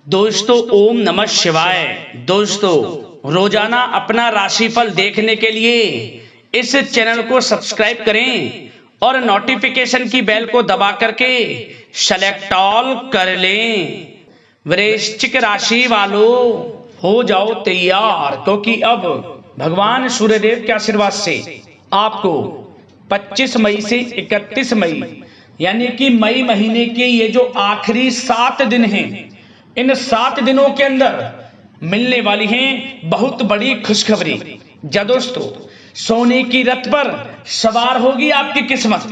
दोस्तों ओम नमः शिवाय। दोस्तों रोजाना अपना राशिफल देखने के लिए इस चैनल को सब्सक्राइब करें और नोटिफिकेशन की बेल को दबा करके सेलेक्ट ऑल कर लें। वृश्चिक राशि वालों हो जाओ तैयार, क्योंकि अब भगवान सूर्यदेव के आशीर्वाद से आपको 25 मई से 31 मई यानी कि मई महीने के ये जो आखिरी 7 दिन हैं, इन 7 दिनों के अंदर मिलने वाली हैं बहुत बड़ी खुशखबरी। जा दोस्तों, सोने की रथ पर सवार होगी आपकी किस्मत।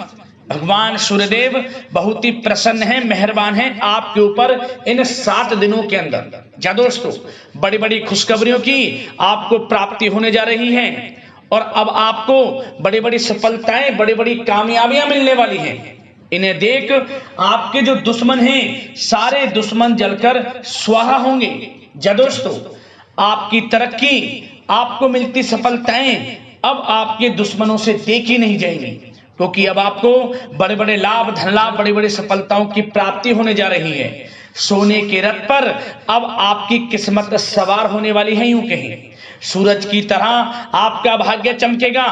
भगवान सूर्यदेव बहुत ही प्रसन्न है, मेहरबान है आपके ऊपर इन 7 दिनों के अंदर। जा दोस्तों, बड़ी बड़ी खुशखबरियों की आपको प्राप्ति होने जा रही है और अब आपको बड़ी बड़ी सफलताएं, बड़ी बड़ी कामयाबियां मिलने वाली हैं। इन्हें देख आपके जो दुश्मन हैं, सारे दुश्मन जलकर स्वाहा होंगे। जा दोस्तों, आपकी तरक्की, आपको मिलती सफलताएं अब आपके दुश्मनों से देखी नहीं जाएंगी, क्योंकि अब आपको बड़े बड़े लाभ, धन लाभ, बड़ी बड़ी सफलताओं की प्राप्ति होने जा रही है। सोने के रथ पर अब आपकी किस्मत सवार होने वाली है। यूं कहें सूरज की तरह आपका भाग्य चमकेगा,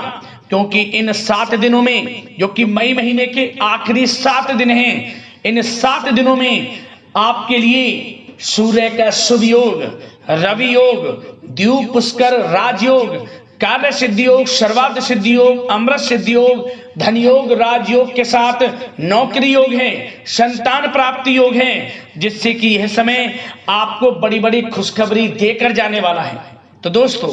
क्योंकि इन 7 दिनों में, जो कि मई महीने के आखिरी 7 दिन हैं, इन 7 दिनों में आपके लिए सूर्य का शुभ योग, रवि योग, द्वीप पुष्कर राजयोग, कार्य सिद्धि योग, सर्वार्थ सिद्धि योग, अमृत सिद्धि योग, धन योग, राजयोग के साथ नौकरी योग है, संतान प्राप्ति योग है, जिससे कि यह समय आपको बड़ी बड़ी खुशखबरी देकर जाने वाला है। तो दोस्तों,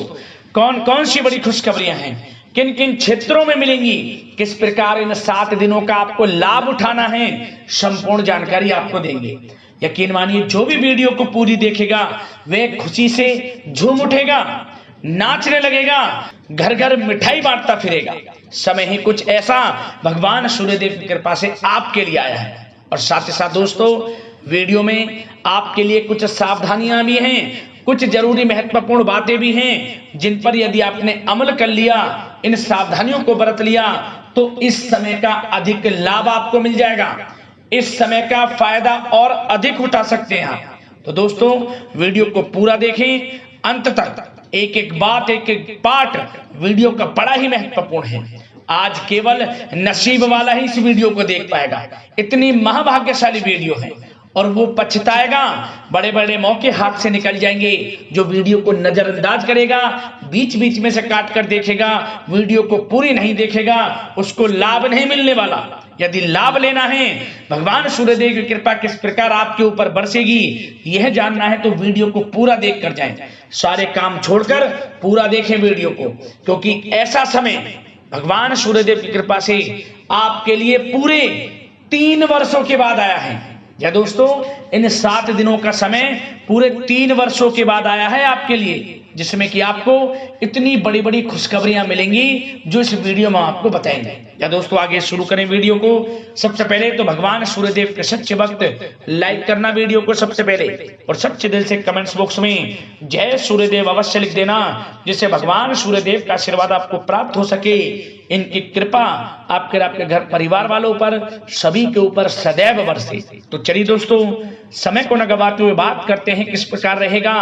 कौन कौन सी बड़ी खुशखबरियां हैं, किन किन क्षेत्रों में मिलेंगी, किस प्रकार इन 7 दिनों का आपको लाभ उठाना है, संपूर्ण जानकारी आपको देंगे। यकीन मानिए, जो भी वीडियो को पूरी देखेगा वह खुशी से झूम उठेगा, नाचने लगेगा, घर घर मिठाई बांटता फिरेगा। समय ही कुछ ऐसा भगवान सूर्यदेव की कृपा से आपके लिए आया है। और साथ ही साथ दोस्तों, वीडियो में आपके लिए कुछ सावधानियां भी हैं, कुछ जरूरी महत्वपूर्ण बातें भी हैं, जिन पर यदि आपने अमल कर लिया, इन सावधानियों को बरत लिया, तो इस समय का अधिक लाभ आपको मिल जाएगा। इस समय का फायदा और अधिक उठा सकते हैं आप। तो दोस्तों, वीडियो को पूरा देखें अंत तक, एक एक बात, एक एक पार्ट वीडियो का बड़ा ही महत्वपूर्ण है। आज केवल नसीब वाला ही इस वीडियो को देख पाएगा। इतनी महाभाग्यशाली वीडियो है, और वो पछताएगा। बड़े बड़े मौके हाथ से निकल जाएंगे। जो वीडियो को नजरअंदाज करेगा, बीच बीच में से काट कर देखेगा, वीडियो को पूरी नहीं देखेगा, उसको लाभ नहीं मिलने वाला। यदि लाभ लेना है, भगवान सूर्यदेव की कृपा किस प्रकार आपके ऊपर बरसेगी, यह जानना है, तो वीडियो को पूरा देख कर जाएं। सारे काम छोड़कर पूरा देखें वीडियो को, क्योंकि ऐसा समय भगवान सूर्यदेव की कृपा से आपके लिए पूरे 3 वर्षों के बाद आया है। या दोस्तों, इन 7 दिनों का समय पूरे 3 वर्षों के बाद आया है आपके लिए, जिसमें कि आपको इतनी बड़ी बड़ी खुशखबरियां मिलेंगी, जो इस वीडियो में आपको बताएंगे। या दोस्तों, आगे शुरू करें वीडियो को। सबसे पहले तो भगवान सूर्यदेव के सच्चे भक्त लाइक करना वीडियो को सबसे पहले, और सच्चे दिल से कमेंट्स बॉक्स में जय सूर्यदेव अवश्य लिख देना, जिससे भगवान सूर्यदेव का आशीर्वाद आपको प्राप्त हो सके। इनकी कृपा आपके घर परिवार वालों पर, सभी के ऊपर सदैव बरसे। तो चलिए दोस्तों, समय को न गवाते हुए बात करते हैं किस प्रकार रहेगा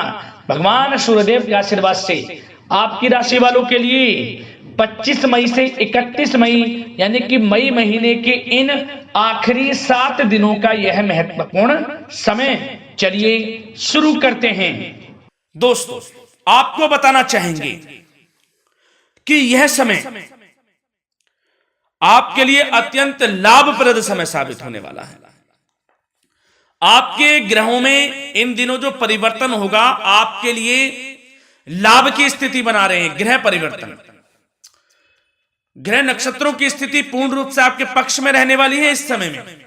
भगवान सूर्यदेव के आशीर्वाद से आपकी राशि वालों के लिए 25 मई से 31 मई यानी कि मई महीने के इन आखिरी 7 दिनों का यह महत्वपूर्ण समय। चलिए शुरू करते हैं। दोस्तों, आपको बताना चाहेंगे कि यह समय आपके लिए अत्यंत लाभप्रद समय साबित होने वाला है। आपके ग्रहों में इन दिनों जो परिवर्तन होगा, आपके लिए लाभ की स्थिति बना रहे हैं। ग्रह परिवर्तन, ग्रह नक्षत्रों की स्थिति पूर्ण रूप से आपके पक्ष में रहने वाली है। इस समय में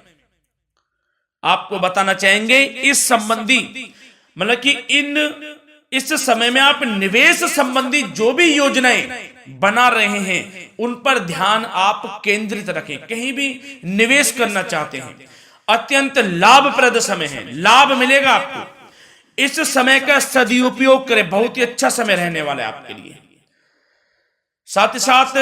आपको बताना चाहेंगे इस संबंधी, मतलब कि इस समय में आप निवेश संबंधी जो भी योजनाएं बना रहे हैं, उन पर ध्यान आप केंद्रित रखें। कहीं भी निवेश करना चाहते हैं, अत्यंत लाभप्रद समय है, लाभ मिलेगा आपको। इस समय का सदुपयोग करें, बहुत ही अच्छा समय रहने वाला है आपके लिए। साथ ही साथ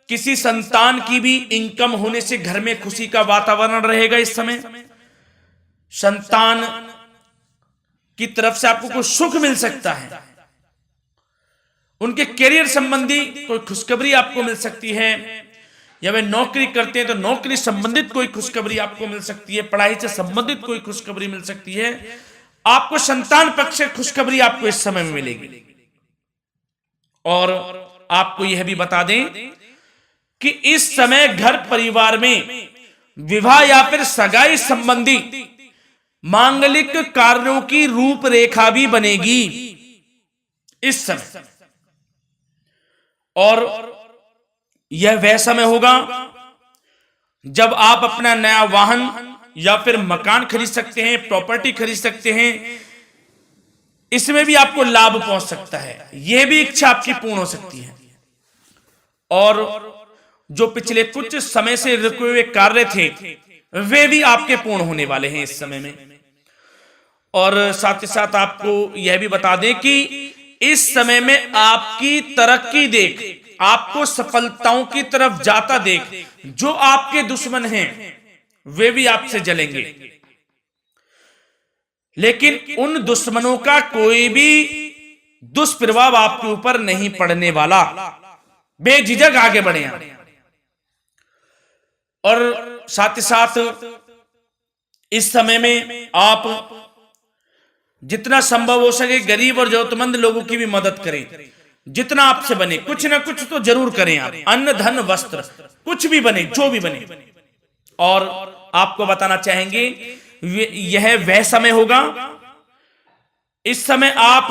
किसी संतान की भी इनकम होने से घर में खुशी का वातावरण रहेगा। इस समय संतान की तरफ से आपको कोई सुख मिल सकता है, उनके करियर संबंधी कोई खुशखबरी आपको मिल सकती है, या वे नौकरी करते हैं तो नौकरी संबंधित कोई खुशखबरी आपको मिल सकती है, पढ़ाई से संबंधित कोई खुशखबरी मिल सकती है, आपको संतान पक्ष से खुशखबरी आपको इस समय में मिलेगी। और आपको यह भी बता दें कि इस समय घर परिवार में विवाह या फिर सगाई संबंधी मांगलिक कार्यों की रूपरेखा भी बनेगी इस समय। और यह वह समय होगा जब आप अपना नया वाहन या फिर मकान खरीद सकते हैं, प्रॉपर्टी खरीद सकते हैं, इसमें भी आपको लाभ पहुंच सकता है, यह भी इच्छा आपकी पूर्ण हो सकती है। और जो पिछले कुछ समय से रुके हुए कार्य थे वे भी आपके पूर्ण होने वाले हैं इस समय में। और साथ ही साथ आपको यह भी बता दें कि इस समय में आपकी तरक्की देख, आपको सफलताओं की तरफ जाता देख, जो आपके दुश्मन हैं वे भी आपसे जलेंगे, लेकिन उन दुश्मनों का कोई भी दुष्प्रभाव आपके ऊपर नहीं पड़ने वाला। बेझिझक आगे बढ़े आप। और साथ ही साथ इस समय में आप जितना संभव हो सके गरीब और जरूरतमंद लोगों की भी मदद करें, जितना आपसे बने कुछ ना कुछ तो जरूर करें आप, अन्न धन वस्त्र कुछ भी बने, जो भी बने। और आपको बताना चाहेंगे यह वह समय होगा, इस समय आप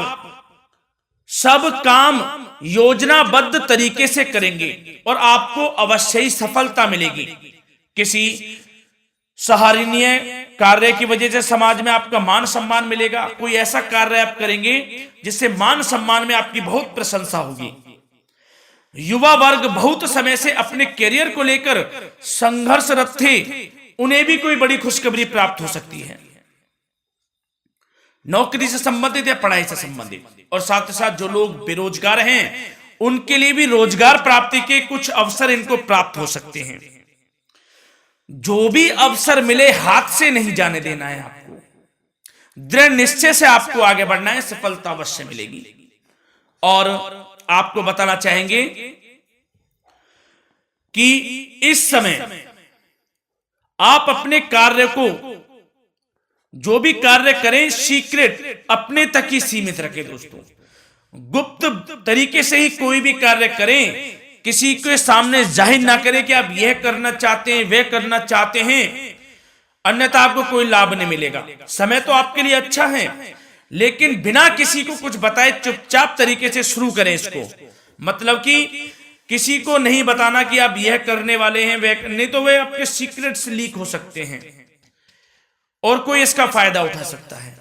सब काम योजनाबद्ध तरीके से करेंगे और आपको अवश्य ही सफलता मिलेगी। किसी सराहनीय कार्य की वजह से समाज में आपका मान सम्मान मिलेगा, कोई ऐसा कार्य आप करेंगे जिससे मान सम्मान में आपकी बहुत प्रशंसा होगी। युवा वर्ग बहुत समय से अपने करियर को लेकर संघर्षरत थे, उन्हें भी कोई बड़ी खुशखबरी प्राप्त हो सकती है, नौकरी से संबंधित या पढ़ाई से संबंधित। और साथ ही साथ जो लोग बेरोजगार हैं उनके लिए भी रोजगार प्राप्ति के कुछ अवसर इनको प्राप्त हो सकते हैं। जो भी अवसर मिले हाथ से नहीं जाने देना है आपको, दृढ़ निश्चय से आपको आगे बढ़ना है, सफलता अवश्य मिलेगी। और आपको बताना चाहेंगे कि इस समय आप अपने कार्य को, जो भी कार्य करें, सीक्रेट अपने तक ही सीमित रखें दोस्तों। गुप्त तरीके से ही कोई भी कार्य करें, किसी के सामने जाहिर ना करें कि आप यह करना चाहते हैं, वह करना चाहते हैं, अन्यथा आपको कोई लाभ नहीं मिलेगा। समय तो आपके लिए अच्छा है, लेकिन बिना किसी को कुछ बताए चुपचाप तरीके से शुरू करें इसको। मतलब कि किसी को नहीं बताना कि आप यह करने वाले हैं, वह नहीं, तो वे आपके सीक्रेट्स लीक हो सकते हैं और कोई इसका फायदा उठा सकता है।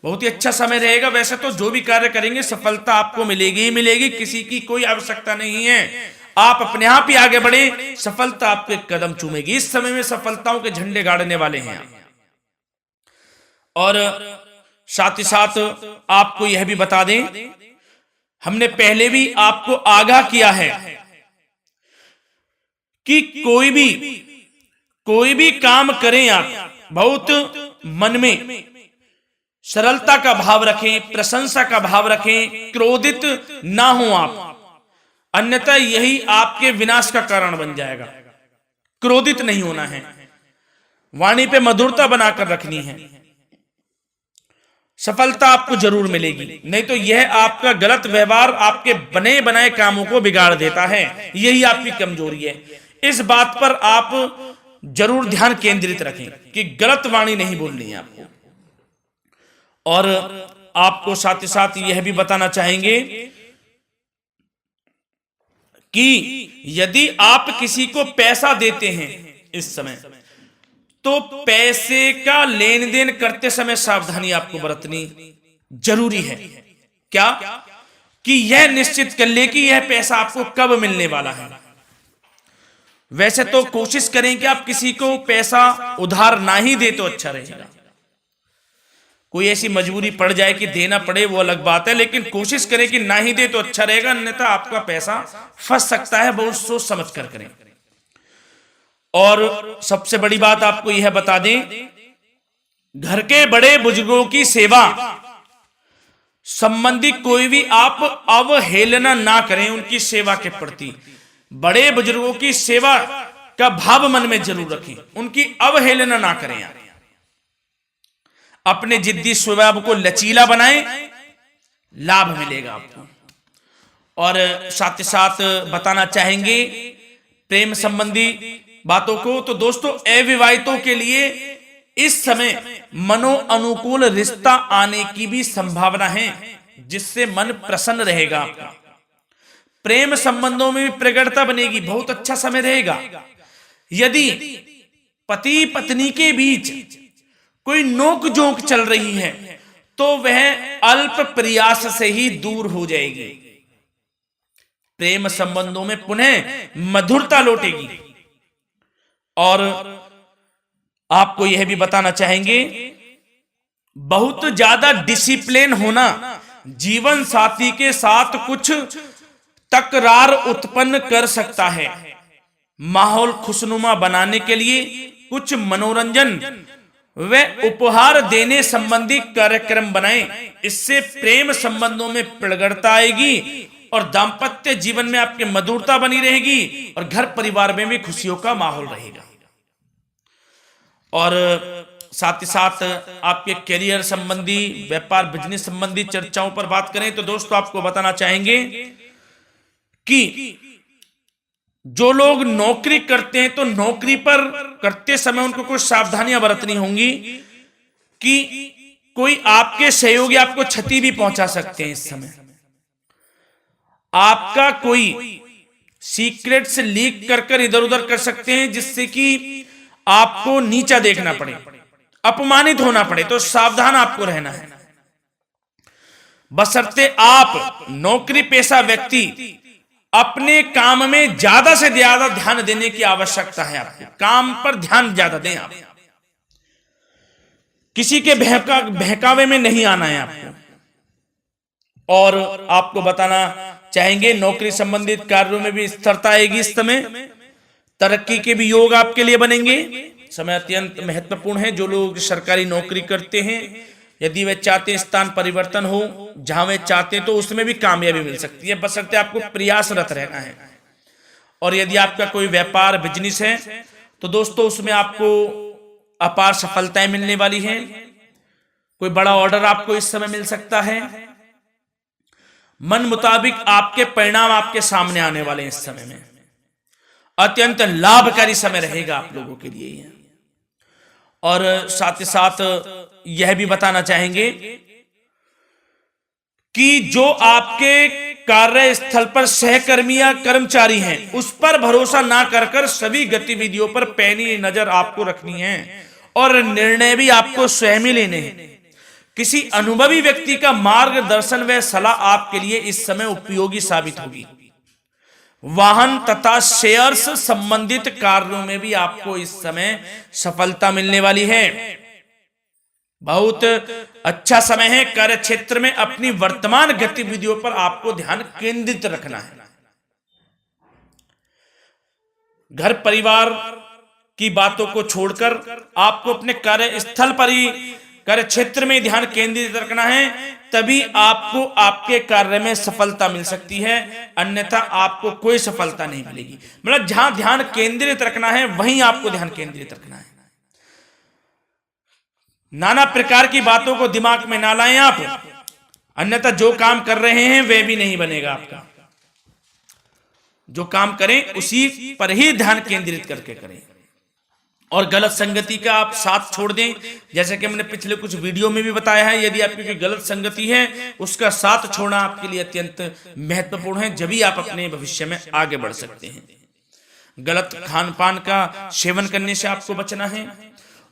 बहुत ही अच्छा समय रहेगा। वैसे तो जो भी कार्य करेंगे सफलता आपको मिलेगी ही मिलेगी, किसी की कोई आवश्यकता नहीं है, आप अपने आप ही आगे बढ़े, सफलता आपके कदम चूमेगी। इस समय में सफलताओं के झंडे गाड़ने वाले हैं। और साथ ही साथ आपको यह भी बता दें, हमने पहले भी आपको आगाह किया है कि कोई भी काम करें आप बहुत मन में सरलता का भाव रखें, प्रशंसा का भाव रखें, क्रोधित ना हो आप, अन्यथा यही आपके विनाश का कारण बन जाएगा। क्रोधित नहीं होना है, वाणी पे मधुरता बनाकर रखनी है, सफलता आपको जरूर मिलेगी। नहीं तो यह आपका गलत व्यवहार आपके बने बनाए कामों को बिगाड़ देता है, यही आपकी कमजोरी है। इस बात पर आप जरूर ध्यान केंद्रित रखें कि गलत वाणी नहीं बोलनी है आपको। और आपको साथ ही साथ यह भी बताना चाहेंगे कि यदि आप किसी को पैसा देते हैं इस समय, तो पैसे का लेन देन करते समय सावधानी आपको बरतनी जरूरी है। क्या कि यह निश्चित कर ले कि यह पैसा आपको कब मिलने वाला है। वैसे तो कोशिश करें कि आप किसी को पैसा उधार ना ही दे तो अच्छा रहेगा। कोई ऐसी मजबूरी पड़ जाए कि देना पड़े वो अलग बात है, लेकिन कोशिश करें कि ना ही दे तो अच्छा रहेगा, अन्यथा आपका पैसा फंस सकता है। बहुत सोच समझ कर करें। और सबसे बड़ी बात आपको यह बता दें घर के बड़े बुजुर्गों की सेवा संबंधी कोई भी आप अवहेलना ना करें। उनकी सेवा के प्रति बड़े बुजुर्गों की सेवा का भाव मन में जरूर रखें, उनकी अवहेलना ना करें आप। अपने जिद्दी स्वभाव को लचीला बनाएं, लाभ मिलेगा आपको। और साथ ही साथ बताना चाहेंगे प्रेम संबंधी बातों को, तो दोस्तों अविवाहितों के लिए इस समय मनो अनुकूल रिश्ता आने की भी संभावना है, जिससे मन प्रसन्न रहेगा आपका। प्रेम संबंधों में भी प्रगाढ़ता बनेगी, बहुत अच्छा समय रहेगा। यदि पति पत्नी के बीच कोई नोक झोंक चल रही है तो वह अल्प प्रयास से ही दूर हो जाएगी। प्रेम संबंधों में पुनः मधुरता लौटेगी। और आपको यह भी बताना चाहेंगे, बहुत ज्यादा डिसिप्लिन होना जीवन साथी के साथ कुछ तकरार उत्पन्न कर सकता है। माहौल खुशनुमा बनाने के लिए कुछ मनोरंजन व उपहार देने संबंधी कार्यक्रम बनाएं। इससे प्रेम संबंधों में प्रगाढ़ता आएगी और दाम्पत्य जीवन में आपकी मधुरता बनी रहेगी और घर परिवार में भी खुशियों का माहौल रहेगा। और साथ ही साथ आपके करियर संबंधी, व्यापार बिजनेस संबंधी चर्चाओं पर बात करें तो दोस्तों आपको बताना चाहेंगे कि जो लोग नौकरी करते हैं तो नौकरी पर करते समय उनको कुछ सावधानियां बरतनी होंगी कि कोई आपके सहयोगी आपको क्षति भी पहुंचा सकते हैं। इस समय आपका कोई सीक्रेट्स लीक कर इधर उधर कर सकते हैं, जिससे कि आपको नीचा देखना पड़े, अपमानित होना पड़े। तो सावधान आपको रहना है। बशर्ते आप नौकरी पेशा व्यक्ति अपने काम में ज्यादा से ज्यादा ध्यान देने की आवश्यकता है। आपको काम पर ध्यान ज्यादा दें। आप किसी के बहकावे में नहीं आना है आपको। और आपको बताना चाहेंगे नौकरी संबंधित कार्यों में भी स्थिरता आएगी। इस समय तरक्की के भी योग आपके लिए बनेंगे। समय अत्यंत महत्वपूर्ण है। जो लोग सरकारी नौकरी करते हैं, यदि वे चाहते हैं स्थान परिवर्तन हो, जहां वे चाहते हैं तो उसमें भी कामयाबी मिल सकती है, बशर्ते आपको प्रयासरत रहना है। और यदि आपका कोई व्यापार बिजनेस है तो दोस्तों उसमें आपको अपार सफलताएं मिलने वाली हैं। कोई बड़ा ऑर्डर आपको इस समय मिल सकता है। मन मुताबिक आपके परिणाम आपके सामने आने वाले हैं। इस समय में अत्यंत लाभकारी समय रहेगा आप लोगों के लिए। और साथ ही साथ यह भी बताना चाहेंगे कि जो आपके कार्यस्थल पर सहकर्मी या कर्मचारी हैं, उस पर भरोसा ना कर सभी गतिविधियों पर पैनी नजर आपको रखनी है और निर्णय भी आपको स्वयं ही लेने हैं। किसी अनुभवी व्यक्ति का मार्गदर्शन व सलाह आपके लिए इस समय उपयोगी साबित होगी। वाहन तथा शेयर्स संबंधित कार्यों में भी आपको इस समय सफलता मिलने वाली है। बहुत अच्छा समय है। कार्य क्षेत्र में अपनी वर्तमान गतिविधियों पर आपको ध्यान केंद्रित रखना है। घर परिवार की बातों को छोड़कर आपको अपने कार्यस्थल पर ही, कार्य क्षेत्र में ध्यान केंद्रित रखना है, तभी आपको आपके कार्य में सफलता मिल सकती है, अन्यथा आपको कोई सफलता नहीं मिलेगी। मतलब जहां ध्यान केंद्रित रखना है वहीं आपको ध्यान केंद्रित रखना है। नाना प्रकार की बातों को दिमाग में ना लाएं आप, अन्यथा जो काम कर रहे हैं वह भी नहीं बनेगा आपका। जो काम करें उसी पर ही ध्यान केंद्रित करके करें और गलत संगति का आप साथ छोड़ दें। जैसे कि मैंने पिछले कुछ वीडियो में भी बताया है, यदि आपकी कोई गलत संगति है उसका साथ छोड़ना आपके लिए अत्यंत महत्वपूर्ण है, जब ही आप अपने भविष्य में आगे बढ़ सकते हैं। गलत खान पान का सेवन करने से आपको बचना है।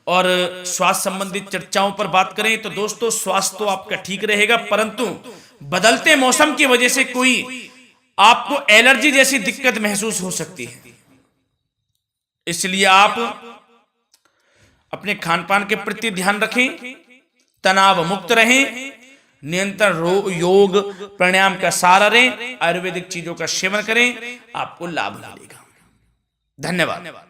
और स्वास्थ्य संबंधित चर्चाओं पर बात करें तो दोस्तों स्वास्थ्य तो आपका ठीक रहेगा, परंतु बदलते मौसम की वजह से कोई आपको एलर्जी जैसी दिक्कत महसूस हो सकती है। इसलिए आप अपने खान पान के प्रति ध्यान रखें, तनाव मुक्त रहें, नियंत्रण योग प्राणायाम का सहारा लें, आयुर्वेदिक चीजों का सेवन करें, आपको लाभ मिलेगा। धन्यवाद।